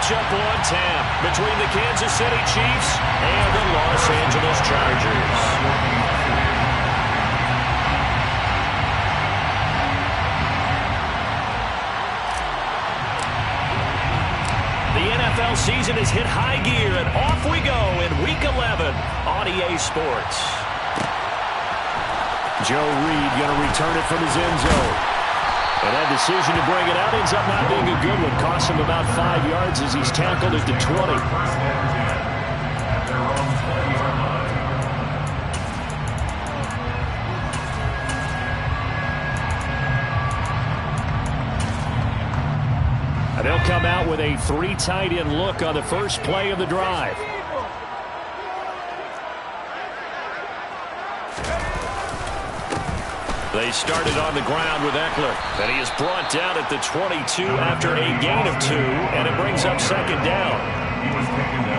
matchup on tap between the Kansas City Chiefs and the Los Angeles Chargers. The NFL season has hit high gear, and off we go in Week 11 on EA Sports. Joe Reed going to return it from his end zone. And that decision to bring it out ends up not being a good one. Cost him about 5 yards as he's tackled at the 20. And they'll come out with a 3 tight end look on the first play of the drive. They started on the ground with Eckler, and he is brought down at the 22 after a gain of 2, and it brings up second down.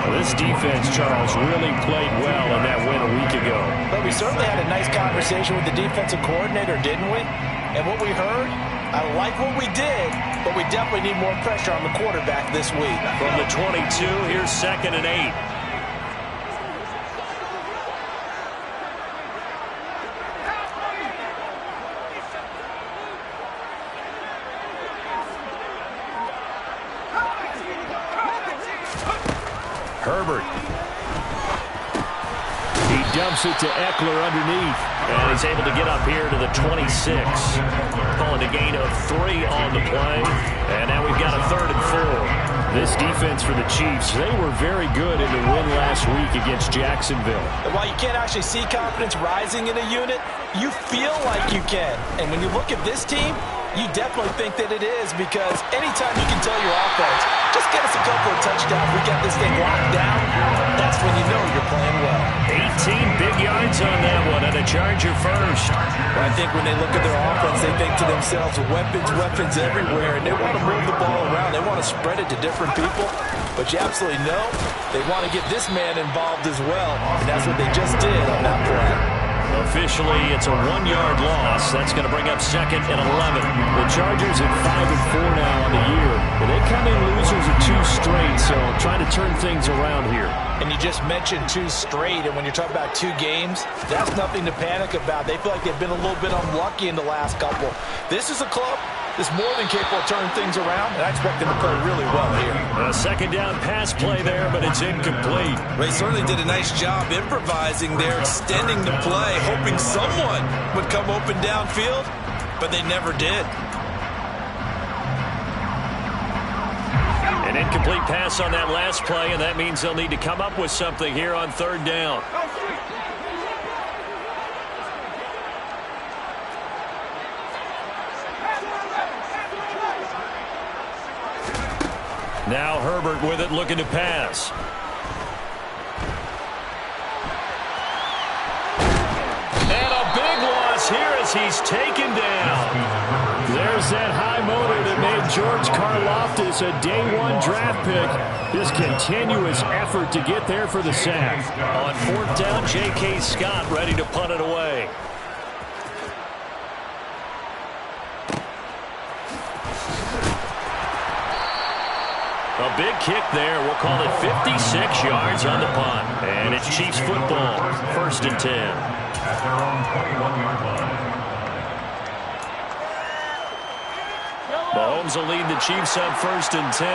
Well, this defense, Charles, really played well in that win a week ago. But we certainly had a nice conversation with the defensive coordinator, didn't we? And what we heard, I like what we did, but we definitely need more pressure on the quarterback this week. From the 22, here's 2nd and 8. Herbert. He dumps it to Eckler underneath. And he's able to get up here to the 26. Calling a gain of 3 on the play. And now we've got a 3rd and 4. This defense for the Chiefs, they were very good in the win last week against Jacksonville. And while you can't actually see confidence rising in a unit, you feel like you can. And when you look at this team, you definitely think that it is, because anytime you can tell your offense, just get us a couple of touchdowns, we got this thing locked down, that's when you know you're playing well. 18 big yards on that one, and a Charger first. Well, I think when they look at their offense, they think to themselves, weapons everywhere, and they want to move the ball around. They want to spread it to different people, but you absolutely know they want to get this man involved as well, and that's what they just did on that play. Officially, it's a 1-yard loss. That's going to bring up 2nd and 11. The Chargers at 5-4 now on the year. But they come in losers of 2 straight, so trying to turn things around here. And you just mentioned 2 straight, and when you're talking about 2 games, that's nothing to panic about. They feel like they've been a little bit unlucky in the last couple. This is a club that's more than capable of turning things around, and I expect them to play really well here. A 2nd down pass play there, but it's incomplete. They certainly did a nice job improvising there, extending the play, hoping someone would come open downfield, but they never did. An incomplete pass on that last play, and that means they'll need to come up with something here on 3rd down. Now Herbert with it, looking to pass. And a big loss here as he's taken down. There's that high motor that made George Karlaftis a day-1 draft pick. This continuous effort to get there for the sack. On 4th down, J.K. Scott ready to punt it away. A big kick there. We'll call it 56 yards on the punt. And it's Chiefs football. 1st and 10. At their own 21-yard line. Mahomes will lead the Chiefs on 1st and 10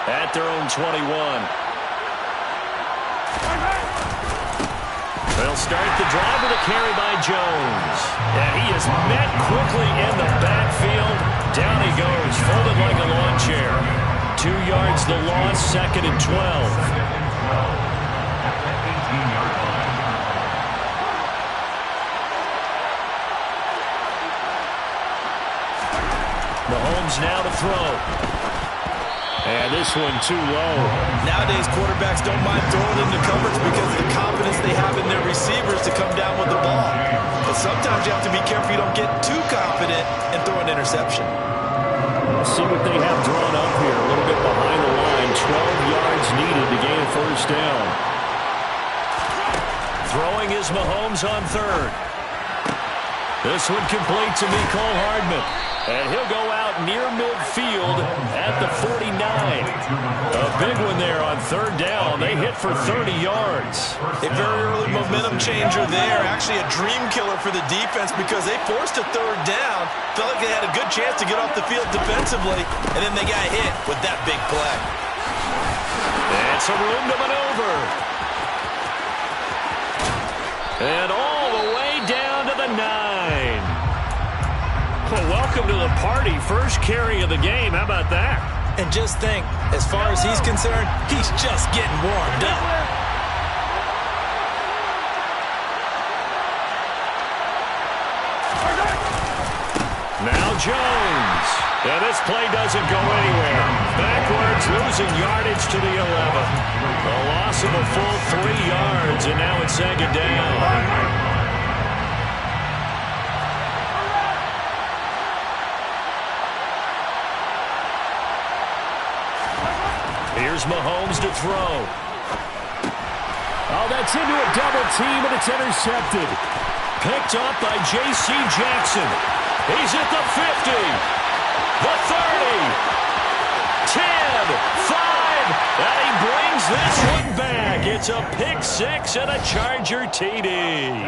at their own 21. They'll start the drive with a carry by Jones. And he is met quickly in the backfield. Down he goes, folded like a lawn chair. 2 yards the loss, 2nd and 12. Mahomes now to throw. And this one too low. Nowadays, quarterbacks don't mind throwing into coverage because of the confidence they have in their receivers to come down with the ball. But sometimes you have to be careful you don't get too confident and throw an interception. See what they have drawn up here. A little bit behind the line. 12 yards needed to gain a 1st down. Throwing is Mahomes on 3rd. This one complete to Mecole Hardman. And he'll go out near midfield at the 49. A big one there on third down. They hit for 30 yards. A very early momentum changer there. Actually a dream killer for the defense because they forced a third down. Felt like they had a good chance to get off the field defensively, and then they got hit with that big play. And some room to maneuver. And all the way down to the 9. Well, welcome to the party. First carry of the game. How about that? And just think, as far as he's concerned, he's just getting warmed up. Now Jones. And this play doesn't go anywhere. Backwards, losing yardage to the 11. A loss of a full 3 yards, and now it's second down. Here's Mahomes to throw. Oh, that's into a double team, and it's intercepted. Picked up by J.C. Jackson. He's at the 50, the 30, 10, 5, and he brings this one back. It's a pick six and a Charger TD.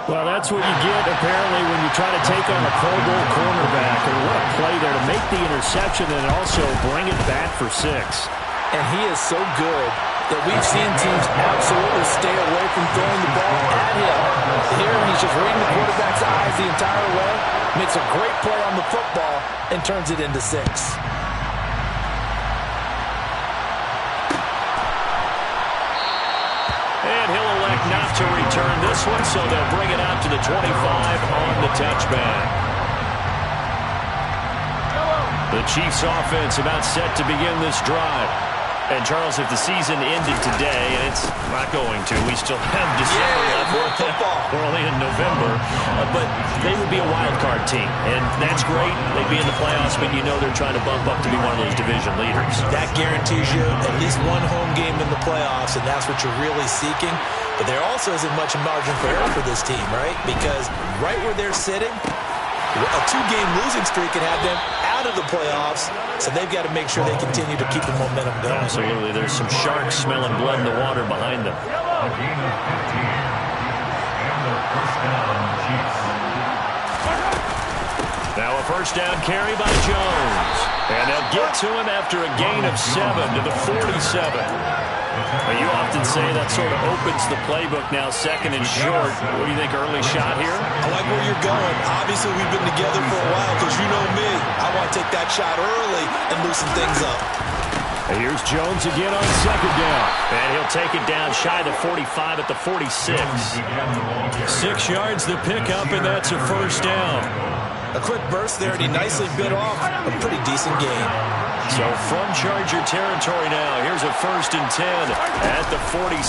Well, that's what you get, apparently, when you try to take on a Pro Bowl cornerback. And what a play there to make the interception and also bring it back for 6. And he is so good that we've seen teams absolutely stay away from throwing the ball at him. Here, he's just reading the quarterback's eyes the entire way, makes a great play on the football, and turns it into 6. And he'll elect not to return this one, so they'll bring it out to the 25 on the touchback. The Chiefs offense about set to begin this drive. And, Charles, if the season ended today, and it's not going to, we still have December left. More football. We're only in November. But they would be a wild card team, and that's great. They'd be in the playoffs, but you know they're trying to bump up to be one of those division leaders. That guarantees you at least one home game in the playoffs, and that's what you're really seeking. But there also isn't much margin for error for this team, right? Because right where they're sitting, a 2-game losing streak can have them out of the playoffs, so they've got to make sure they continue to keep the momentum going. Absolutely. There's some sharks smelling blood in the water behind them. A gain of 15. And the first down, Chiefs. Now a first down carry by Jones. And they'll get to him after a gain of 7 to the 47. You often say that sort of opens the playbook now, second and short. What do you think, early shot here? I like where you're going. Obviously, we've been together for a while because you know me. I want to take that shot early and loosen things up. And here's Jones again on second down. And he'll take it down shy of the 45 at the 46. 6 yards the pickup, and that's a first down. A quick burst there, and he nicely bit off a pretty decent gain. So from Charger territory now, here's a 1st and 10 at the 46.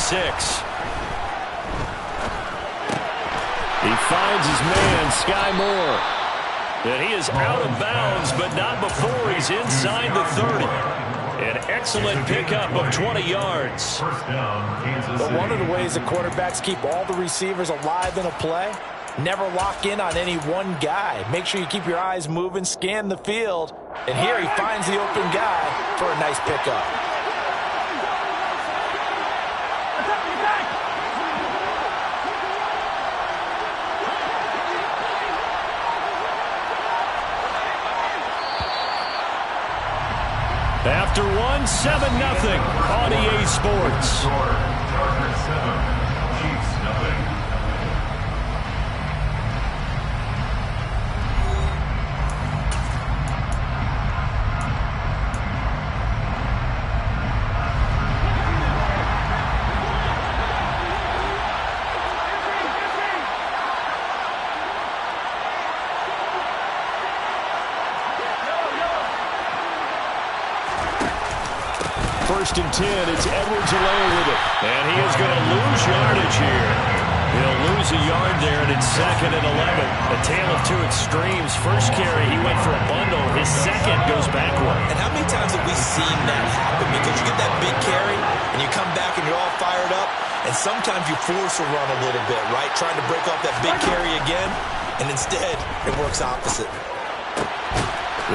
He finds his man, Sky Moore. And he is out of bounds, but not before he's inside the 30. An excellent pickup of 20 yards. But one of the ways that quarterbacks keep all the receivers alive in a play, never lock in on any one guy. Make sure you keep your eyes moving, scan the field. And here he finds the open guy for a nice pickup. After 1, 7-0 on EA Sports. Chargers 7, Chiefs 0. First and 10, it's Edwards-Helaire with it. And he is going to lose yardage here. He'll lose a yard there, and it's 2nd and 11. A tale of two extremes. First carry, he went for a bundle. His second goes backward. And how many times have we seen that happen? Because you get that big carry, and you come back and you're all fired up, and sometimes you force a run a little bit, right? Trying to break off that big carry again, and instead it works opposite.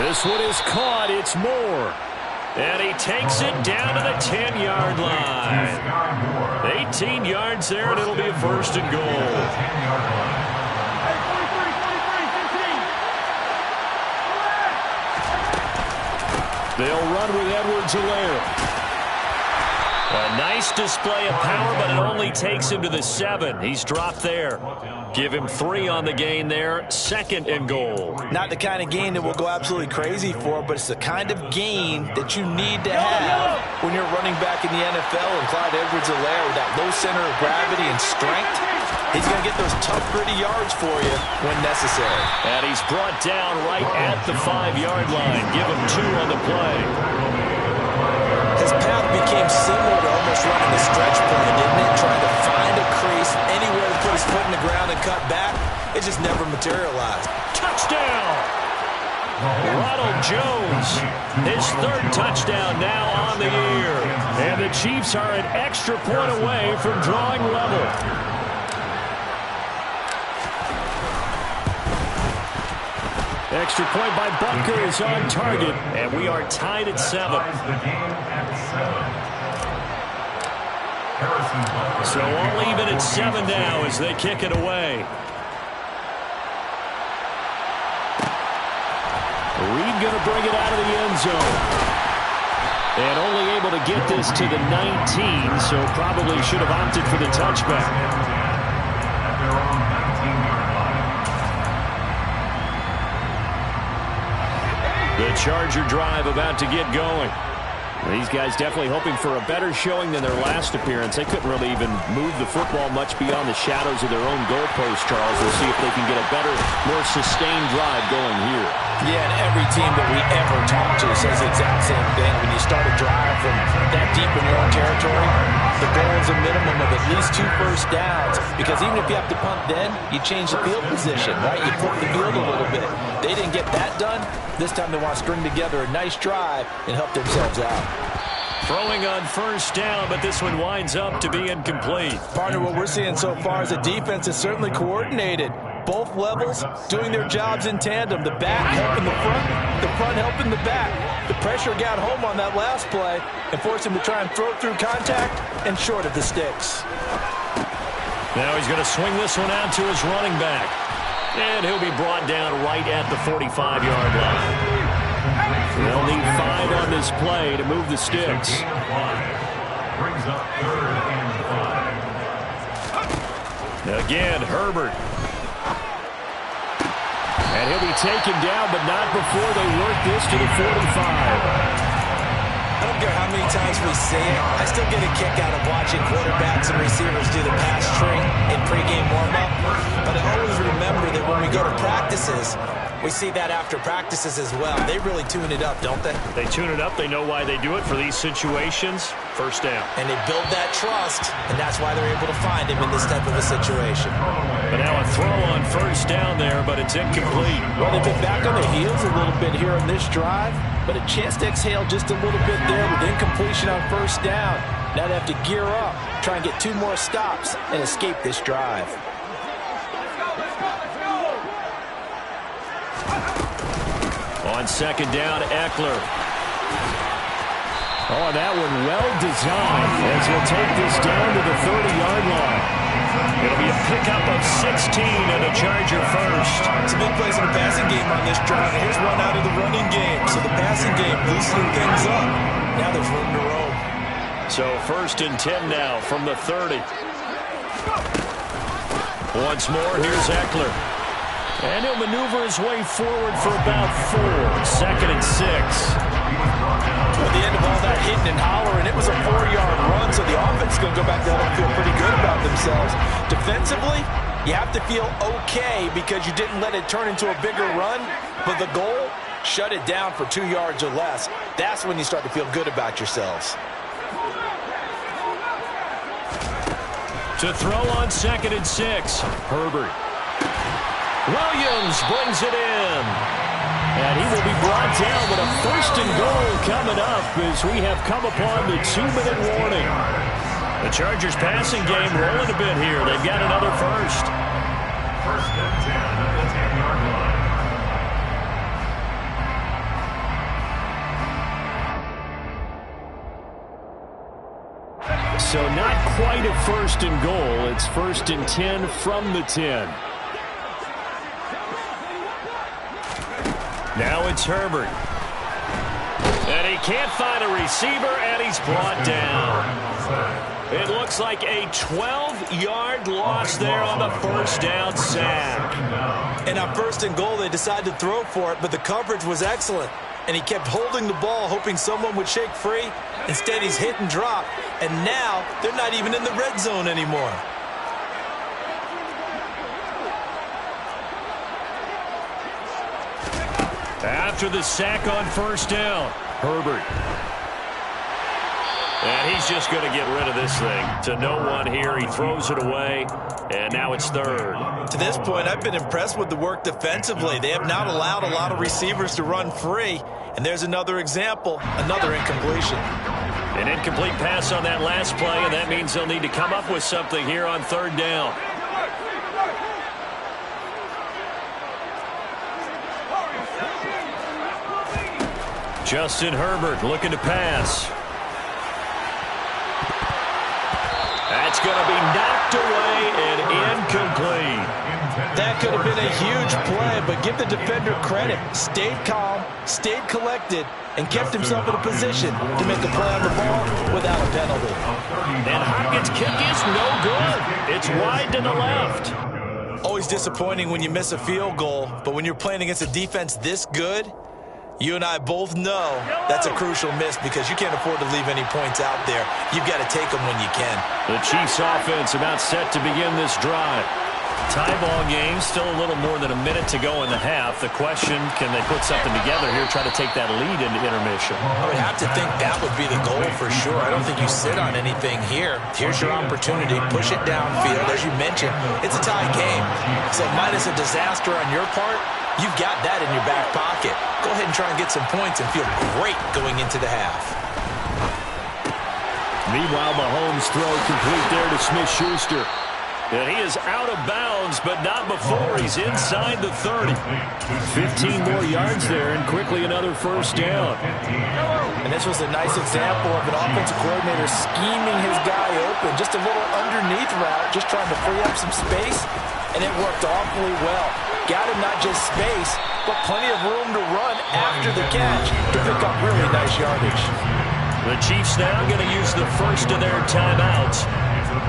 This one is caught. It's Moore. And he takes it down to the 10-yard line. 18 yards there, and it'll be a first and goal. They'll run with Edwards-Helaire. A nice display of power, but it only takes him to the 7. He's dropped there. Give him 3 on the gain there. Second and goal. Not the kind of gain that we'll go absolutely crazy for, but it's the kind of gain that you need to have when you're running back in the NFL. And Clyde Edwards-Helaire with that low center of gravity and strength, he's going to get those tough, gritty yards for you when necessary. And he's brought down right at the 5-yard line. Give him 2 on the play. His path became similar to almost running a stretch play, didn't it? Trying to find a crease, anywhere to put his foot in the ground and cut back. It just never materialized. Touchdown! Ronald Jones, his 3rd touchdown now on the year. And the Chiefs are an extra point away from drawing level. Extra point by Butker is on target, and we are tied at 7. So all even at 7 now as they kick it away. Reed going to bring it out of the end zone. And only able to get this to the 19, so probably should have opted for the touchback. The Charger drive about to get going. These guys definitely hoping for a better showing than their last appearance. They couldn't really even move the football much beyond the shadows of their own goalpost, Charles. We'll see if they can get a better, more sustained drive going here. Yeah, and every team that we ever talk to says the exact same thing. When you start a drive from that deep in your own territory, the goal is a minimum of at least 2 first downs. Because even if you have to punt then, you change the field position, right? You flip the field a little bit. They didn't get that done. This time they want to string together a nice drive and help themselves out. Throwing on first down, but this one winds up to be incomplete. Partner, what we're seeing so far is a defense is certainly coordinated. Both levels doing their jobs in tandem. The back helping the front helping the back. The pressure got home on that last play and forced him to try and throw through contact and short of the sticks. Now he's going to swing this one out to his running back. And he'll be brought down right at the 45-yard line. They'll need 5 on this play to move the sticks. Brings up 3rd and 5. Again, Herbert. And he'll be taken down, but not before they work this to the 45. I don't care how many times we say it, I still get a kick out of watching quarterbacks and receivers do the pass string in pregame warm-up. But I always remember that when we go to practices, we see that after practices as well. They really tune it up, don't they? They tune it up. They know why they do it for these situations. First down. And they build that trust, and that's why they're able to find him in this type of a situation. But now a throw on first down there, but it's incomplete. Well, they've been back on their heels a little bit here on this drive, but a chance to exhale just a little bit there with incompletion on first down. Now they have to gear up, try and get 2 more stops, and escape this drive. On second down, Eckler. Oh, that one well designed as he'll take this down to the 30-yard line. It'll be a pickup of 16 and a Charger first. It's a big place in the passing game on this drive. Here's one out of the running game. So the passing game loosening things up. Now there's room to roam. So 1st and 10 now from the 30. Once more, here's Eckler. And he'll maneuver his way forward for about 4. 2nd and 6. At the end of all that hitting and hollering, it was a 4-yard run, so the offense is going to go back there and feel pretty good about themselves. Defensively, you have to feel okay because you didn't let it turn into a bigger run, but the goal, shut it down for 2 yards or less. That's when you start to feel good about yourselves. To throw on 2nd and 6, Herbert. Williams brings it in. And he will be brought down with a 1st and goal coming up as we have come upon the 2-minute warning. The Chargers passing game rolling a bit here. They've got another first. 1st and 10 at the 10-yard line. So not quite a 1st and goal. It's 1st and 10 from the 10. Now it's Herbert. And he can't find a receiver, and he's brought down. It looks like a 12-yard loss there on the 1st down sack. And on 1st and goal, they decided to throw for it, but the coverage was excellent. And he kept holding the ball, hoping someone would shake free. Instead, he's hit and drop. And now, they're not even in the red zone anymore. After the sack on 1st down, Herbert. And he's just going to get rid of this thing. To no one here. He throws it away. And now it's 3rd. To this point, I've been impressed with the work defensively. They have not allowed a lot of receivers to run free. And there's another example, another incompletion. An incomplete pass on that last play, and that means they'll need to come up with something here on 3rd down. Justin Herbert looking to pass. That's going to be knocked away and incomplete. That could have been a huge play, but give the defender credit. Stayed calm, stayed collected, and kept himself in a position to make a play on the ball without a penalty. And Hopkins' kick is no good. It's wide to the left. Always disappointing when you miss a field goal, but when you're playing against a defense this good, you and I both know that's a crucial miss because you can't afford to leave any points out there. You've got to take them when you can. The Chiefs offense about set to begin this drive. Tie ball game, still a little more than a minute to go in the half. The question, can they put something together here, try to take that lead into intermission? I would have to think that would be the goal for sure. I don't think you sit on anything here. Here's your opportunity. Push it downfield. As you mentioned, it's a tie game. So minus a disaster on your part, you've got that in your back pocket. Go ahead and try and get some points and feel great going into the half. Meanwhile, Mahomes' throw complete there to Smith-Schuster. And he is out of bounds, but not before he's inside the 30. 15 more yards there, and quickly another 1st down. And this was a nice example of an offensive coordinator scheming his guy open. Just a little underneath route, just trying to free up some space, and it worked awfully well. Got him not just space, but plenty of room to run after the catch to pick up really nice yardage. The Chiefs now going to use the first of their timeouts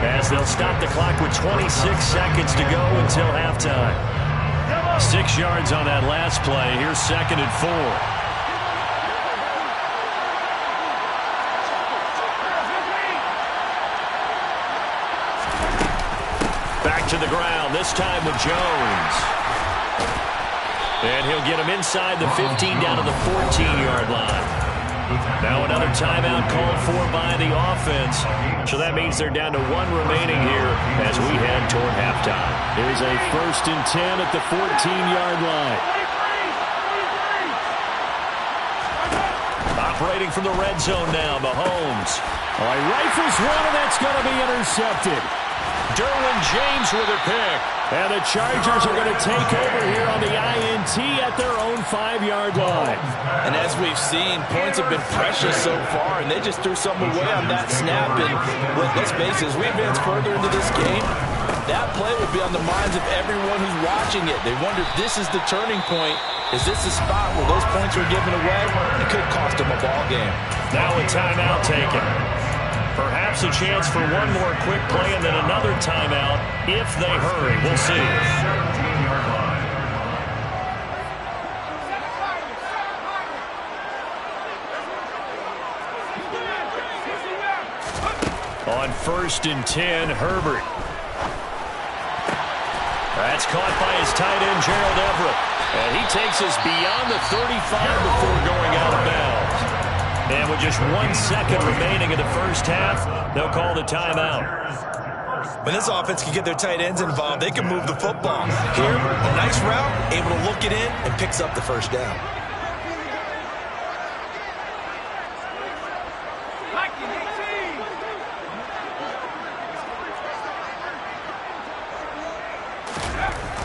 as they'll stop the clock with 26 seconds to go until halftime. 6 yards on that last play. Here's 2nd and 4. Back to the ground, this time with Jones. And he'll get him inside the 15 down to the 14-yard line. Now another timeout called for by the offense. So that means they're down to 1 remaining here as we head toward halftime. Here's a 1st and 10 at the 14-yard line. Operating from the red zone now, Mahomes. All right, rifles one, and that's going to be intercepted. Derwin James with a pick. And the Chargers are going to take over here on the INT at their own 5-yard line. And as we've seen, points have been precious so far, and they just threw something away on that snap. And let's face it, as we advance further into this game, that play will be on the minds of everyone who's watching it. They wonder if this is the turning point. Is this the spot where those points are given away? It could cost them a ball game. Now a timeout taken. Perhaps a chance for one more quick play and then another timeout if they hurry. We'll see. On 1st and 10, Herbert. That's caught by his tight end, Gerald Everett. And he takes us beyond the 35 before going out of bounds. And with just 1 second remaining in the first half, they'll call the timeout. When this offense can get their tight ends involved, they can move the football. Here, a nice route, able to look it in, and picks up the 1st down.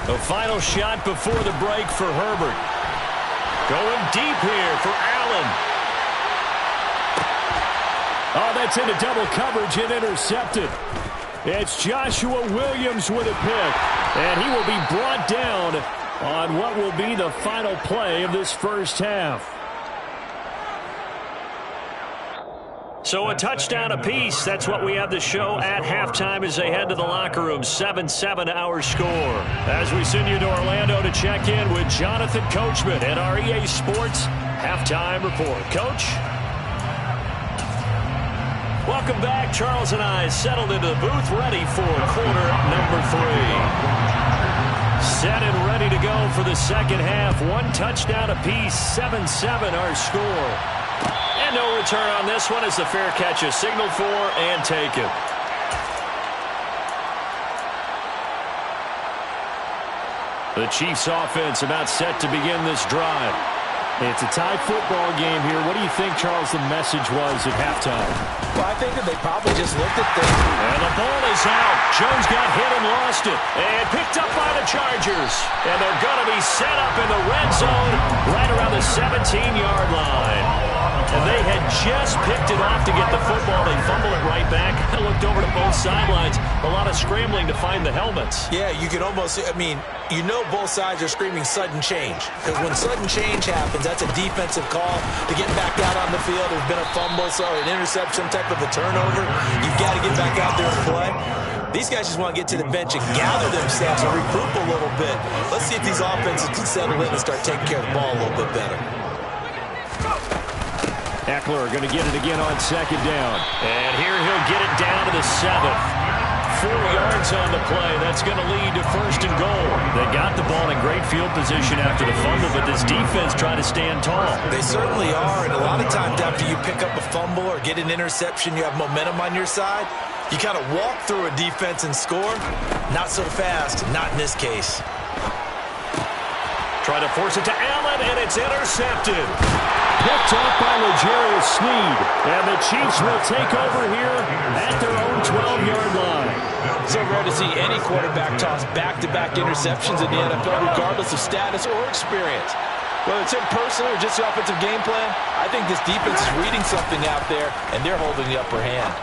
The final shot before the break for Herbert. Going deep here for Allen. Oh, that's into double coverage and intercepted. It's Joshua Williams with a pick, and he will be brought down on what will be the final play of this first half. So a touchdown apiece. That's what we have the show at halftime as they head to the locker room. 7-7 our score. As we send you to Orlando to check in with Jonathan Coachman at our EA Sports Halftime Report. Coach? Welcome back. Charles and I settled into the booth, ready for quarter number 3. Set and ready to go for the second half. One touchdown apiece. 7-7 our score. And no return on this one as the fair catch is signaled for and taken. The Chiefs offense about set to begin this drive. It's a tied football game here. What do you think, Charles, the message was at halftime? Well, I think that they probably just looked at things. And the ball is out. Jones got hit and lost it. And picked up by the Chargers. And they're going to be set up in the red zone right around the 17-yard line. And they had just picked it off to get the football. They fumble it right back. I looked over to both sidelines. A lot of scrambling to find the helmets. Yeah, you can almost, you know both sides are screaming sudden change. Because when sudden change happens, that's a defensive call to get back out on the field. There's been a fumble, so an interception, type of a turnover. You've got to get back out there and play. These guys just want to get to the bench and gather themselves and regroup a little bit. Let's see if these offenses can settle in and start taking care of the ball a little bit better. Eckler going to get it again on second down. And here he'll get it down to the 7th. 4 yards on the play. That's going to lead to first and goal. They got the ball in great field position after the fumble, but this defense trying to stand tall. They certainly are, and a lot of times after you pick up a fumble or get an interception, you have momentum on your side. You kind of walk through a defense and score. Not so fast, not in this case. Trying to force it to Allen, and it's intercepted. Picked off by L'Jarius Sneed. And the Chiefs will take over here at their own 12-yard line. So rare to see any quarterback toss back-to-back interceptions in the NFL, regardless of status or experience. Whether it's him personally or just the offensive game plan, I think this defense is reading something out there, and they're holding the upper hand.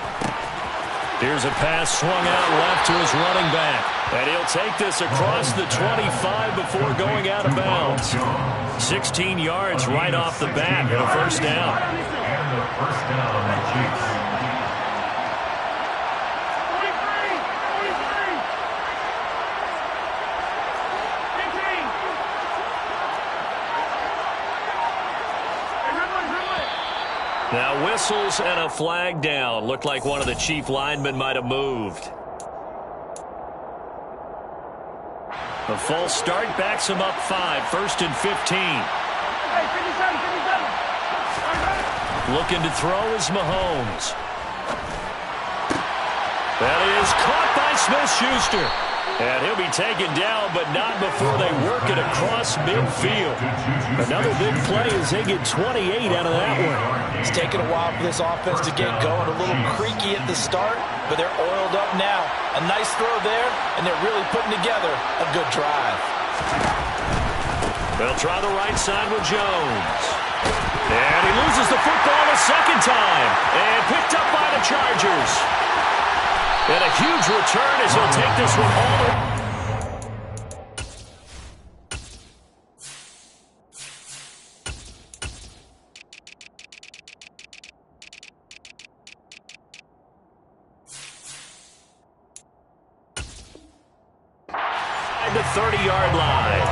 Here's a pass swung out left to his running back. And he'll take this across the 25 before going out of bounds. 16 yards right off the bat and a first down. And the first down, Chiefs. Now whistles and a flag down. Looked like one of the Chief linemen might have moved. A false start backs him up 5. First and 15. Looking to throw is Mahomes. That is caught by Smith-Schuster. And he'll be taken down, but not before they work it across midfield. Another big play as they get 28 out of that one. It's taken a while for this offense to get going. A little creaky at the start, but they're oiled up now. A nice throw there, and they're really putting together a good drive. They'll try the right side with Jones. And he loses the football a second time. And picked up by the Chargers. And a huge return as he'll take this one all the way. At the 30-yard line.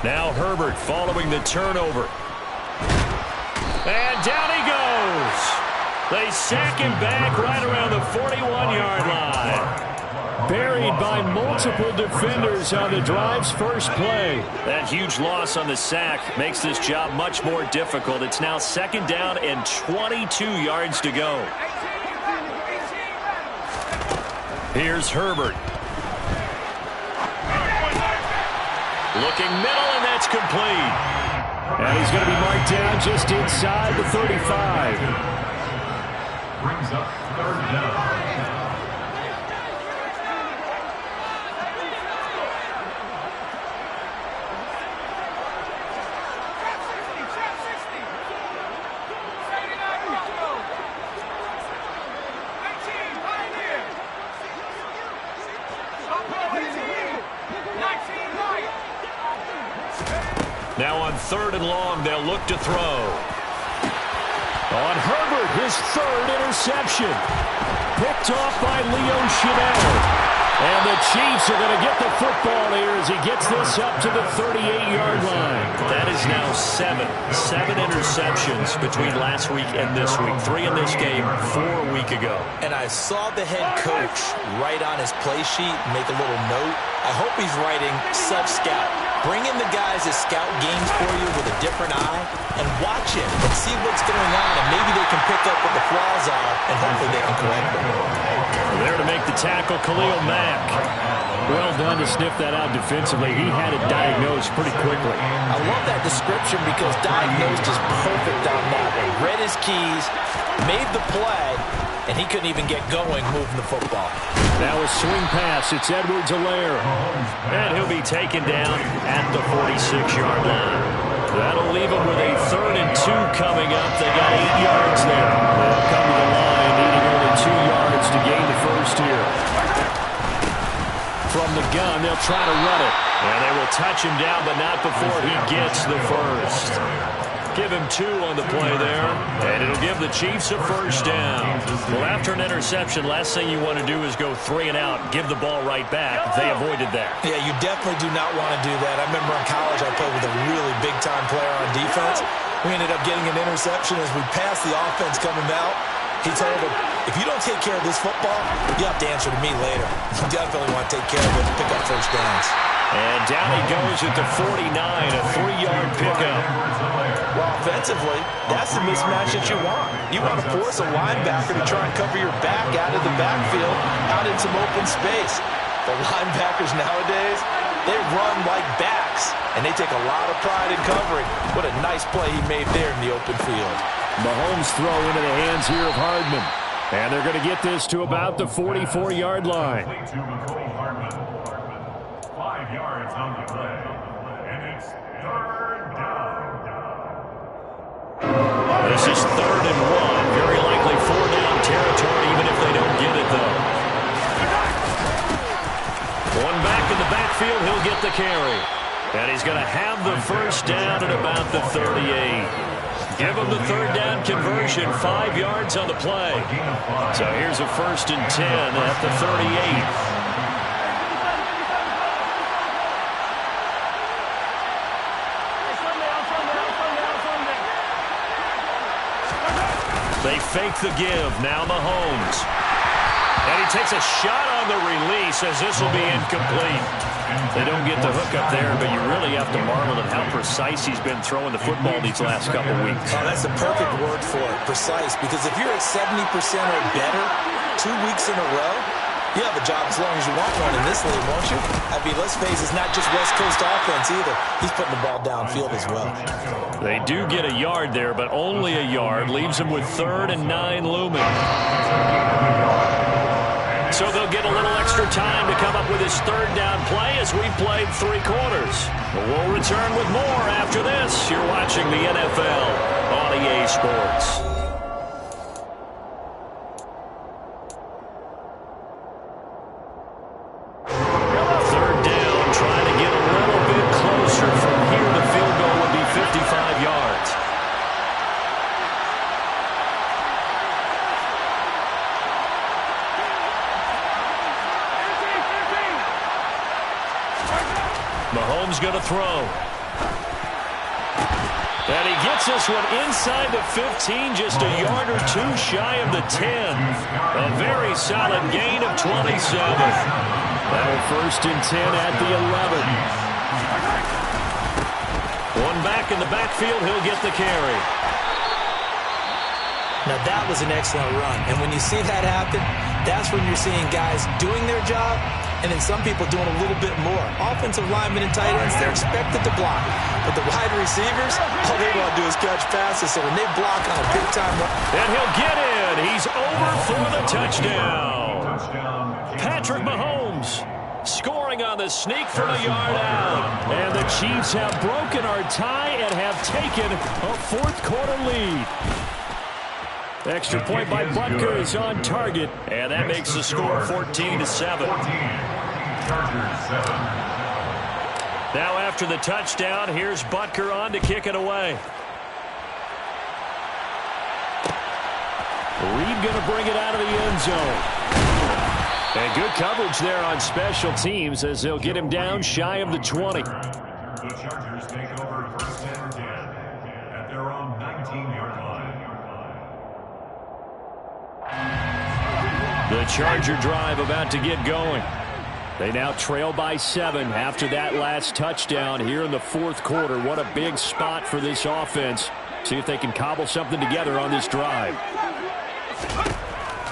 Now Herbert following the turnover. And down he goes. They sack him back right around the 41-yard line. Buried by multiple defenders on the drive's first play. That huge loss on the sack makes this job much more difficult. It's now second down and 22 yards to go. Here's Herbert. Looking middle, and that's complete. And he's going to be marked down just inside the 35. Brings up third down. Now on 3rd and long, they'll look to throw. On Herbert, his 3rd interception. Picked off by Leo Chenal. And the Chiefs are going to get the football here as he gets this up to the 38-yard line. That is now 7 interceptions between last week and this week. 3 in this game, 4 a week ago. And I saw the head coach write on his play sheet, make a little note. I hope he's writing self-scout. Bring in the guys that scout games for you with a different eye and watch him and see what's going on, and maybe they can pick up what the flaws are, and hopefully they can correct them. There to make the tackle, Khalil Mack. Well done to sniff that out defensively. He had it diagnosed pretty quickly. I love that description because diagnosed is perfect on that one. Read his keys, made the play, and he couldn't even get going moving the football. Now a swing pass. It's Edwards-Helaire. And he'll be taken down at the 46-yard line. That'll leave him with a 3rd and 2 coming up. They got 8 yards there. They'll come to the line, needing only 2 yards to gain the first here. From the gun, they'll try to run it. And they will touch him down, but not before he gets the first. Give him 2 on the play there, and it'll give the Chiefs a first down. Well, after an interception, last thing you want to do is go 3 and out, give the ball right back. They avoided that. Yeah, you definitely do not want to do that. I remember in college I played with a really big-time player on defense. We ended up getting an interception as we passed the offense coming out. He told him, if you don't take care of this football, you have to answer to me later. You definitely want to take care of it and pick up first downs. And down he goes at the 49, a 3-yard pickup. Well, offensively, that's the mismatch that you want. You want to force a linebacker to try and cover your back out of the backfield, out in some open space. The linebackers nowadays, they run like backs, and they take a lot of pride in covering. What a nice play he made there in the open field. Mahomes throw into the hands here of Hardman. And they're going to get this to about the 44-yard line. 5 yards on the play, and it's 3rd down. This is 3rd and 1. Very likely 4-down territory, even if they don't get it, though. One back in the backfield, he'll get the carry. And he's going to have the first down at about the 38. Give him the 3rd down conversion, 5 yards on the play. So here's a 1st and 10 at the 38. They fake the give. Now Mahomes. And he takes a shot on the release as this will be incomplete. They don't get the hook up there, but you really have to marvel at how precise he's been throwing the football these last couple weeks. Oh, that's the perfect word for it, precise. Because if you're at 70% or better 2 weeks in a row, you have a job as long as you want one in this league, won't you? I mean, let's face it, it's not just West Coast offense either. He's putting the ball downfield as well. They do get a yard there, but only a yard. Leaves them with 3rd and 9 looming. So they'll get a little extra time to come up with his 3rd down play as we've played 3 quarters. We'll return with more after this. You're watching the NFL on EA Sports. Mahomes going to throw. And he gets this one inside the 15, just a yard or 2 shy of the 10. A very solid gain of 27. That'll 1st and 10 at the 11. One back in the backfield, he'll get the carry. Now, that was an excellent run. And when you see that happen, that's when you're seeing guys doing their job and then some people doing a little bit more. Offensive linemen and tight ends, they're expected to block. But the wide receivers, all they want to do is catch passes. So when they block on a big-time run. And he'll get in. He's over for the touchdown. Patrick Mahomes scoring on the sneak from a yard out. And the Chiefs have broken our tie and have taken a fourth-quarter lead. Extra point by Butker is on target, and that makes the score 14-7. Now after the touchdown, here's Butker on to kick it away. Reed going to bring it out of the end zone. And good coverage there on special teams as they'll get him down shy of the 20. The Chargers take over first and 10 at their own 19-yard line. The Charger drive about to get going. They now trail by 7 after that last touchdown here in the fourth quarter. What a big spot for this offense. See if they can cobble something together on this drive.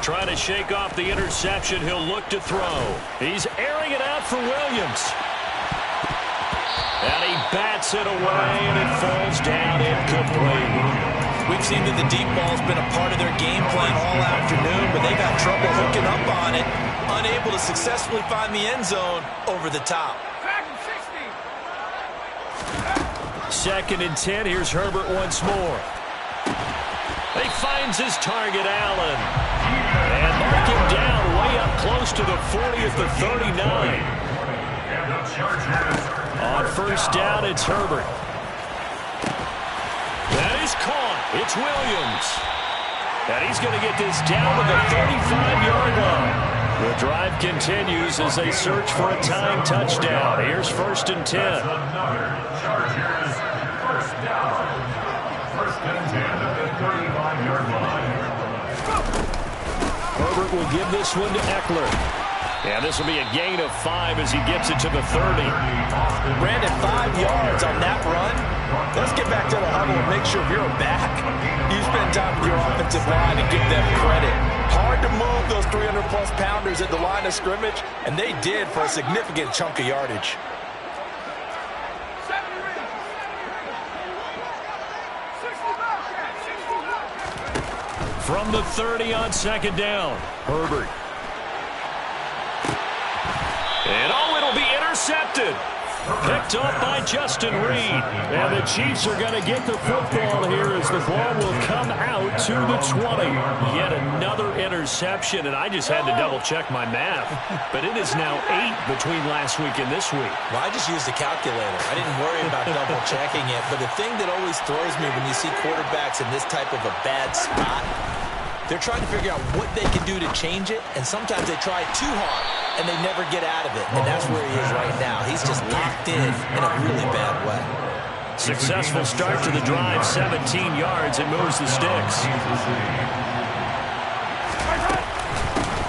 Trying to shake off the interception. He'll look to throw. He's airing it out for Williams. And he bats it away, and it falls down incomplete. We've seen that the deep ball's been a part of their game plan all afternoon, but they've had trouble hooking up on it, unable to successfully find the end zone over the top. 2nd and 10. Here's Herbert once more. He finds his target, Allen. And mark him down way up close to the 40 at the 39. On first down, it's Herbert. That is caught. It's Williams. And he's going to get this down to the 35-yard line. The drive continues as they search for a tying touchdown. Here's 1st and 10. Chargers first down. 1st and 10 at the 35-yard line. Herbert will give this one to Eckler. And this will be a gain of 5 as he gets it to the 30. Brandon, 5 yards on that run. Let's get back to the huddle and make sure you're back. You spend time with your offensive line and give them credit. Hard to move those 300-plus pounders at the line of scrimmage, and they did for a significant chunk of yardage. From the 30 on 2nd down, Herbert. And it'll be intercepted. Picked off by Justin Reed. And the Chiefs are going to get the football here as the ball will come out to the 20. Yet another interception, and I just had to double-check my math. But it is now 8 between last week and this week. Well, I just used a calculator. I didn't worry about double-checking it. But the thing that always throws me when you see quarterbacks in this type of a bad spot, they're trying to figure out what they can do to change it, and sometimes they try too hard, and they never get out of it. And that's where he is right now. He's just locked in a really bad way. Successful start to the drive, 17 yards, and moves the sticks.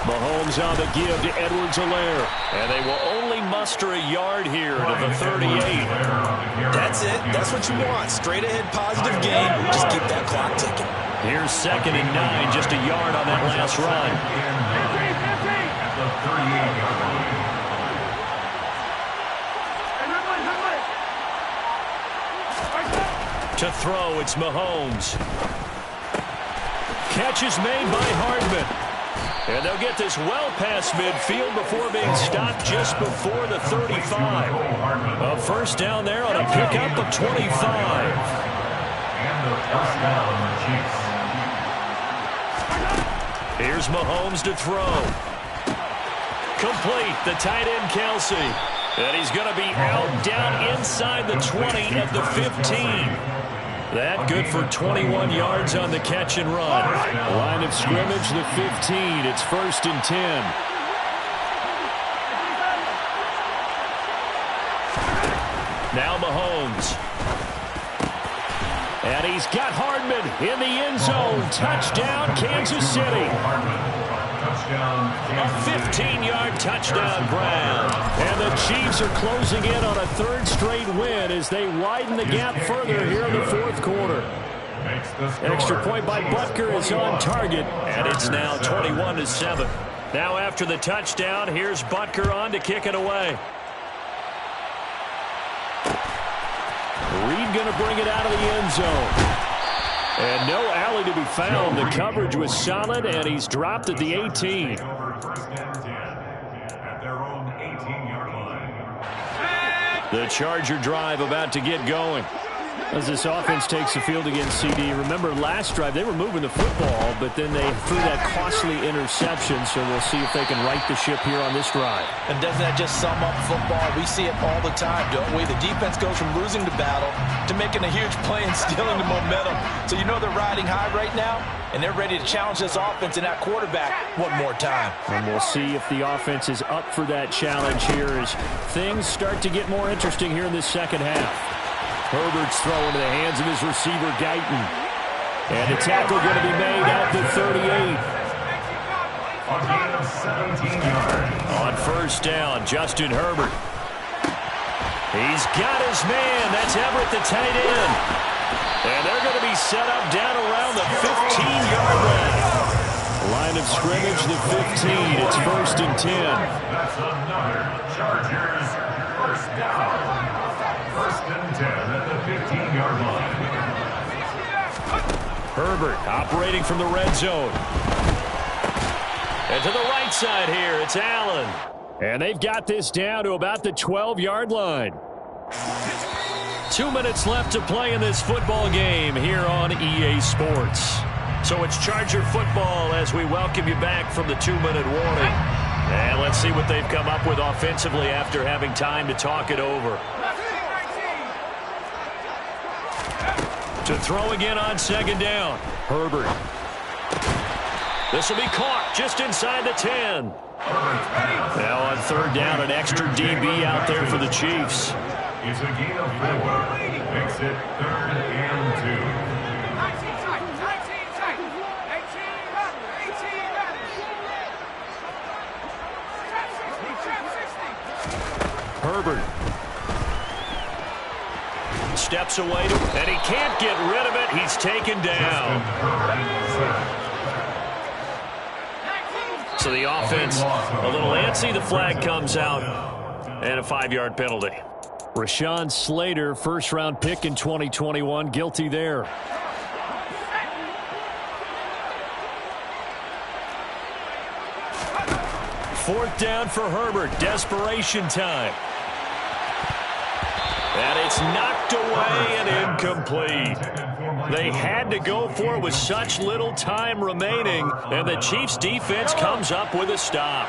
Mahomes on the give to Edwards-Helaire. And they will only muster a yard here to the 38. That's it. That's what you want. Straight ahead positive game. Just keep that clock ticking. Here's 2nd and 9, just a yard on that last run. To throw, it's Mahomes. Catch is made by Hardman. And they'll get this well past midfield before being stopped just before the 35. A first down there on a pickup of 25. And the first down, the Chiefs. Here's Mahomes to throw. Complete, the tight end Kelsey. And he's going to be out down inside the 20 at the 15. That good for 21 yards on the catch and run. Line of scrimmage, the 15. It's 1st and 10. Now Mahomes. And he's got Hardman in the end zone. Touchdown, Kansas City. A 15-yard touchdown grab. And the Chiefs are closing in on a 3rd straight win as they widen the gap further here in the 4th quarter. Extra point by Butker is on target, and it's now 21-7. Now after the touchdown, here's Butker on to kick it away. Reed going to bring it out of the end zone. And no alley to be found. The coverage was solid, and he's dropped at the 18. The Charger drive about to get going. As this offense takes the field against CD. Remember, last drive, they were moving the football, but then they threw that costly interception, so we'll see if they can right the ship here on this drive. And doesn't that just sum up football? We see it all the time, don't we? The defense goes from losing the battle to making a huge play and stealing the momentum. So you know they're riding high right now, and they're ready to challenge this offense and that quarterback one more time. And we'll see if the offense is up for that challenge here as things start to get more interesting here in this second half. Herbert's throwing to the hands of his receiver, Guyton. And a tackle going to be made at the 38. A gain of 17 yards. On first down, Justin Herbert. He's got his man. That's Everett, the tight end. And they're going to be set up down around the 15-yard line. Line of scrimmage, the 15. It's 1st and 10. That's another Chargers first down. 1st and 10 at the 15-yard line. Herbert operating from the red zone. And to the right side here, it's Allen. And they've got this down to about the 12-yard line. 2 minutes left to play in this football game here on EA Sports. So it's Charger football as we welcome you back from the 2-minute warning. And let's see what they've come up with offensively after having time to talk it over. To throw again on second down. Herbert. This will be caught just inside the 10. Now on third down, an extra DB out there for the Chiefs. It's a gain of 4. Makes it 3rd and 2. Herbert. Steps away, and he can't get rid of it. He's taken down. So the offense a little antsy. The flag comes out, and a 5-yard penalty. Rashawn Slater, first-round pick in 2021, guilty there. Fourth down for Herbert. Desperation time. And it's knocked away and incomplete. They had to go for it with such little time remaining, and the Chiefs' defense comes up with a stop.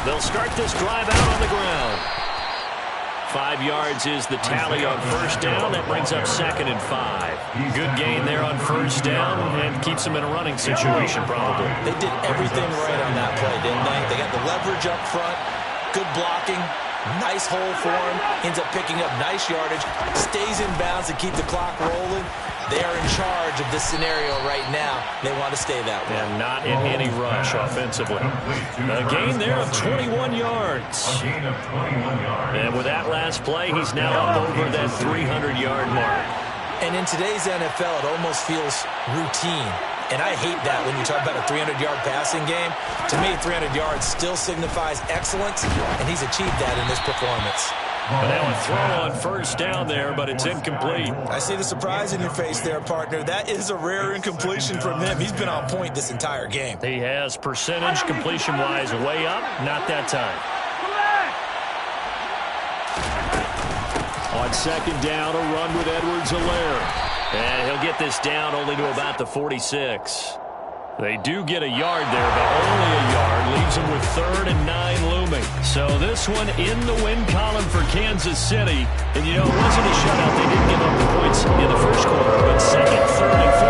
They'll start this drive out on the ground. 5 yards is the tally on first down. That brings up 2nd and 5. Good gain there on first down and keeps them in a running situation probably. They did everything right on that play, didn't they? They got the leverage up front, good blocking, nice hole for him, ends up picking up nice yardage, stays in bounds to keep the clock rolling. They are in charge of this scenario right now. They want to stay that way. And not in any rush offensively. A gain there of 21 yards. A gain of 21 yards. And with that last play, he's now up over that 300-yard mark. And in today's NFL, it almost feels routine. And I hate that when you talk about a 300-yard passing game. To me, 300 yards still signifies excellence, and he's achieved that in this performance. And now a throw on first down there, but it's incomplete. I see the surprise in your face there, partner. That is a rare incompletion from him. He's been on point this entire game. He has percentage completion-wise way up, not that time. On second down, a run with Edwards-Helaire. And he'll get this down only to about the 46. They do get a yard there, but only a yard. Leaves them with 3rd and 9 looming. So this one in the win column for Kansas City. And, you know, it wasn't a shutout. They didn't give up the points in the first quarter. But second, third, and fourth